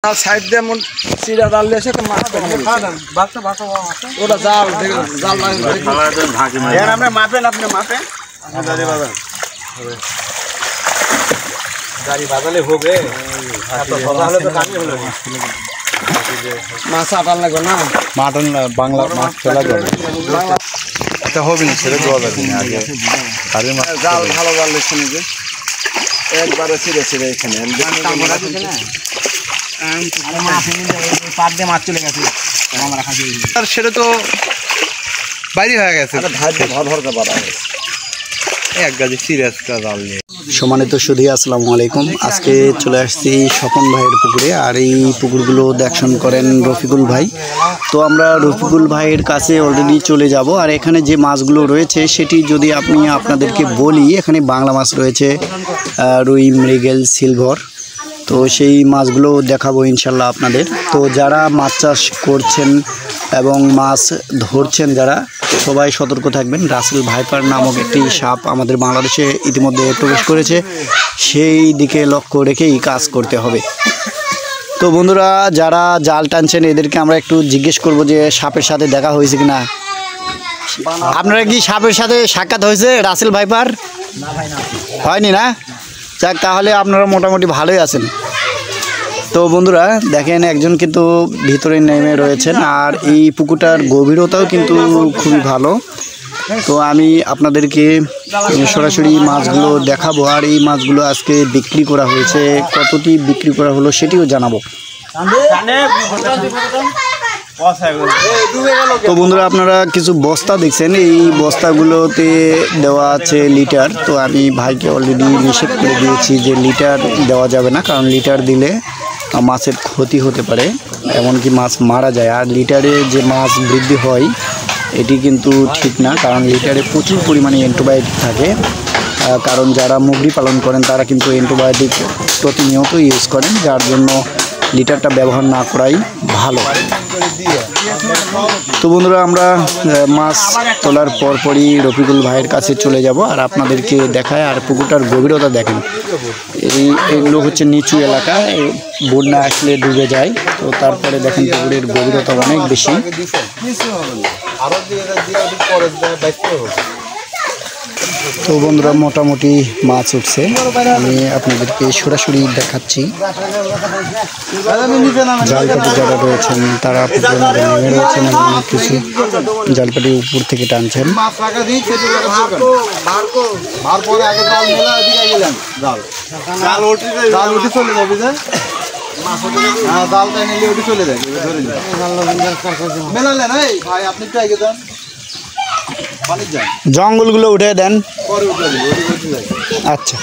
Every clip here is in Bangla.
সাইড দিয়ে এমন চিড়া জাল দিয়ে এসে মাছ ওটা জাল জাল আমরা মাপেন আপনি মাপেন গাড়ি বাজালে হবে মাছ আটাল লাগবে না মাটন বাংলা মাছ ফেলা যাবে এটা হবে না ছেড়ে দেওয়া যাবে না আগে জাল ভালো জাল দিচ্ছে নিজে একবারে ছিঁড়ে ছিঁড়ে এখানে সেটা তো বাইরে হয়ে গেছে সম্মানিত সুধী আসসালামু আলাইকুম। আজকে চলে আসছি স্বপন ভাইয়ের পুকুরে, আর এই পুকুরগুলো দেখশন করেন রফিকুল ভাই। তো আমরা রফিকুল ভাইয়ের কাছে অলরেডি চলে যাব। আর এখানে যে মাছগুলো রয়েছে সেটি যদি আপনাদেরকে বলি, এখানে বাংলা মাছ রয়েছে, রুই, মৃগেল, সিলভার। তো সেই মাছগুলো দেখাবো ইনশাল্লাহ আপনাদের। তো যারা মাছ চাষ করছেন এবং মাছ ধরছেন যারা, সবাই সতর্ক থাকবেন। রাসেল ভাইপার নামক একটি সাপ আমাদের বাংলাদেশে ইতিমধ্যে প্রবেশ করেছে, সেই দিকে লক্ষ্য রেখেই কাজ করতে হবে। তো বন্ধুরা, যারা জাল টানছেন এদেরকে আমরা একটু জিজ্ঞেস করব যে সাপের সাথে দেখা হয়েছে কিনা। আপনারা কি সাপের সাথে সাক্ষাৎ হয়েছে রাসেল ভাইপার? হয়নি না? যাক, তাহলে আপনারা মোটামুটি ভালোই আছেন। তো বন্ধুরা দেখেন, একজন কিন্তু ভিতরে নেমে রয়েছেন, আর এই পুকুরটার গভীরতাও কিন্তু খুবই ভালো। তো আমি আপনাদেরকে সরাসরি মাছগুলো দেখাবো, আর এই মাছগুলো আজকে বিক্রি করা হয়েছে, কতটি বিক্রি করা হলো সেটিও জানাবো। তো বন্ধুরা, আপনারা কিছু বস্তা দেখছেন, এই বস্তাগুলোতে দেওয়া আছে লিটার। তো আমি ভাইকে অলরেডি নিষেধ করে দিয়েছি যে লিটার দেওয়া যাবে না, কারণ লিটার দিলে মাছের ক্ষতি হতে পারে, এমনকি মাছ মারা যায়। আর লিটারে যে মাছ বৃদ্ধি হয় এটি কিন্তু ঠিক না, কারণ লিটারে প্রচুর পরিমাণে অ্যান্টিবায়োটিক থাকে। কারণ যারা মুরগি পালন করেন তারা কিন্তু অ্যান্টিবায়োটিক প্রতিনিয়ত ইউজ করেন, যার জন্য লিটারটা ব্যবহার না করাই ভালো। তো বন্ধুরা, আমরা মাছ তোলার পরপরই রফিকুল ভাইয়ের কাছে চলে যাব আর আপনাদেরকে দেখায়। আর পুকুরটার গভীরতা দেখেন, এগুলো হচ্ছে নিচু এলাকা, বন্যা আসলে ডুবে যায়। তো তারপরে দেখেন পুকুরের গভীরতা অনেক বেশি। তো বন্ধুরা, মোটামুটি মাছ উঠছে, আমি আপনাদেরকে সরাসরি দেখাচ্ছি। জালপাটি যারা রয়েছেন তারা নেমে রয়েছেন এবং কিছু জালপাটি উপর থেকে টানছেন। জঙ্গলগুলো উঠে দেন। আচ্ছা,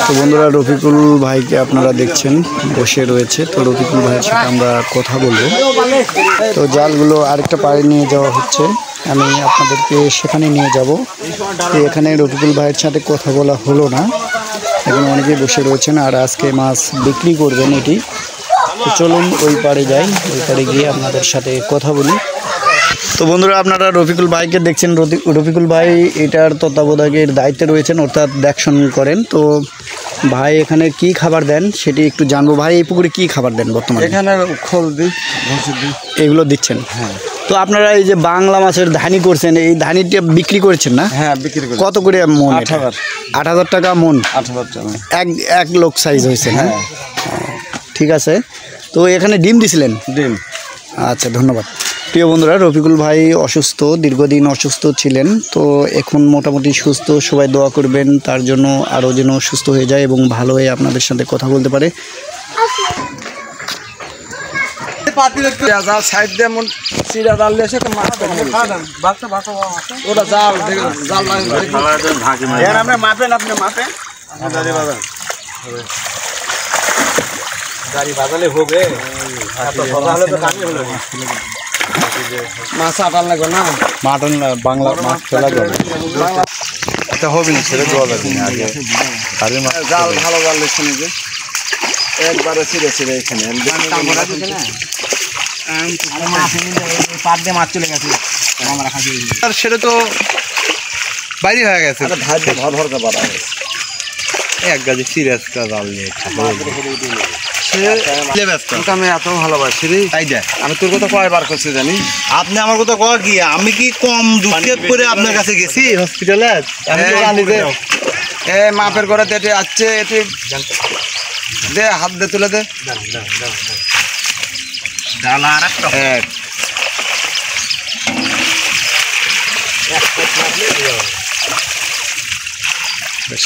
তো বন্ধুরা, রফিকুল ভাইকে আপনারা দেখছেন বসে রয়েছে। তো রফিকুল ভাইয়ের সাথে আমরা কথা বলবো। তো জালগুলো আরেকটা পাড়ে নিয়ে যাওয়া হচ্ছে, আমি আপনাদেরকে সেখানে নিয়ে যাব। তো এখানে রফিকুল ভাইয়ের সাথে কথা বলা হলো না, এখানে অনেকেই বসে রয়েছেন আর আজকে মাছ বিক্রি করবেন এটি। তো চলুন ওই পাড়ে যাই, ওই পাড়ে গিয়ে আপনাদের সাথে কথা বলি। তো বন্ধুরা, আপনারা রফিকুল ভাইকে দেখছেন। রফিকুল ভাই এটার তত্ত্বাবধায়কের দায়িত্বে রয়েছেন, অর্থাৎ দেখশন করেন। তো ভাই এখানে কি খাবার দেন সেটি একটু জানবো। ভাই এই পুকুরে কি খাবার দেন বর্তমানে? এখানে খোল দিই, এগুলো দিচ্ছেন? হ্যাঁ। তো আপনারা এই যে বাংলা মাছের ধানি করছেন, এই ধানিটা বিক্রি করছেন না? হ্যাঁ, বিক্রি করি। কত করে মন? ৮,০০০ টাকা মন। ৮,০০০ টাকা এক লোক সাইজ হয়েছে। হ্যাঁ, ঠিক আছে। তো এখানে ডিম দিছিলেন? ডিম। আচ্ছা, ধন্যবাদ। প্রিয় বন্ধুরা, রফিকুল ভাই অসুস্থ, দীর্ঘদিন অসুস্থ ছিলেন। তো এখন মোটামুটি সুস্থ, সবাই দোয়া করবেন তার জন্য, আরও যেন সুস্থ হয়ে যায় এবং ভালো হয়ে আপনাদের সাথে কথা বলতে পারে। সাইড দিয়ে এমন চিড়া জাল দিয়ে এসে মাছ ওটা জাল জাল আমরা মাপেন আপনি মাপেন গাড়ি বাজালে হবে মাছ আটাল লাগবে না মাটন বাংলা মাছ ফেলা যাবে, এটা হবে না ছেড়ে দেওয়া যাবে না আগে জাল ভালো জাল দিচ্ছে নিজে একবারে ছিঁড়ে ছিঁড়ে এখানে সেটা তো বাইরে হয়ে গেছে। এক গাছে সিরিয়াস জাল নিয়ে আমি এত ভালোবাসি রে, তাই দেখ আমি তোর কথা কয়বার করছি জানি। আপনি আমার কথা কওয়া কি আমি কি কম দুঃখে করে আপনার কাছে গেছি হসপিটালে আমি তো জানি যে এ মাপের ঘরে দেটে আসছে, এটি দে, হাত দে, তুলে দে। এক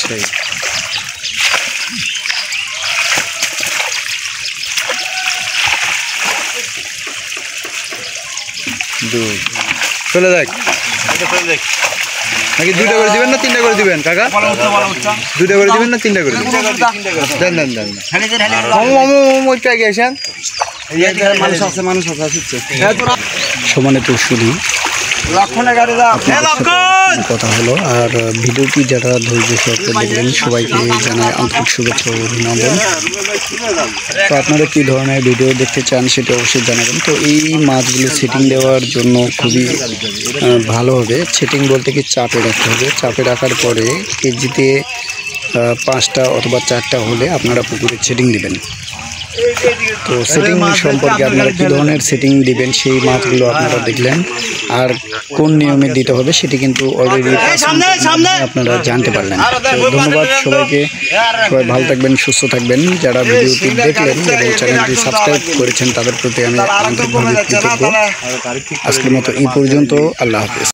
সেই দুই চলে যাক নাকি দুইটা করে দিবেন না তিনটা করে দিবেন কাকা? দুইটা করে দিবেন না তিনটা করে দিবেন? দেন দেন দেন গেছেন মানুষ আছে, মানুষ আছে, আসছে। সম্মানিত শুধু লক্ষণে গাড়ি যা। কথা হলো। আর ভিডিওটি যারা ধৈর্য সহকারে দেখলেন সবাইকে জানাই আন্তরিক শুভেচ্ছা ও অভিনন্দন। তো আপনারা কী ধরনের ভিডিও দেখতে চান সেটা অবশ্যই জানাবেন। তো এই মাছগুলো সেটিং দেওয়ার জন্য খুবই ভালো হবে। সেটিং বলতে কি চাপে রাখতে হবে। চাপে রাখার পরে কেজিতে 5টা অথবা 4টা হলে আপনারা পুকুরে সেটিং দেবেন। তো সেটিং সম্পর্কে আপনারা কী ধরনের সেটিং দিবেন সেই মাছগুলো আপনারা দেখলেন। আর কোন নিয়মে দিতে হবে সেটি কিন্তু অলরেডি আপনারা জানতে পারলেন। তো ধন্যবাদ সবাইকে। সবাই ভালো থাকবেন, সুস্থ থাকবেন। যারা ভিডিওটি দেখলেন এবং চ্যানেলটি সাবস্ক্রাইব করেছেন তাদের প্রতি আমি আন্তরিকভাবে কৃতজ্ঞ। আজকের মতো এই পর্যন্ত। আল্লাহ হাফেজ।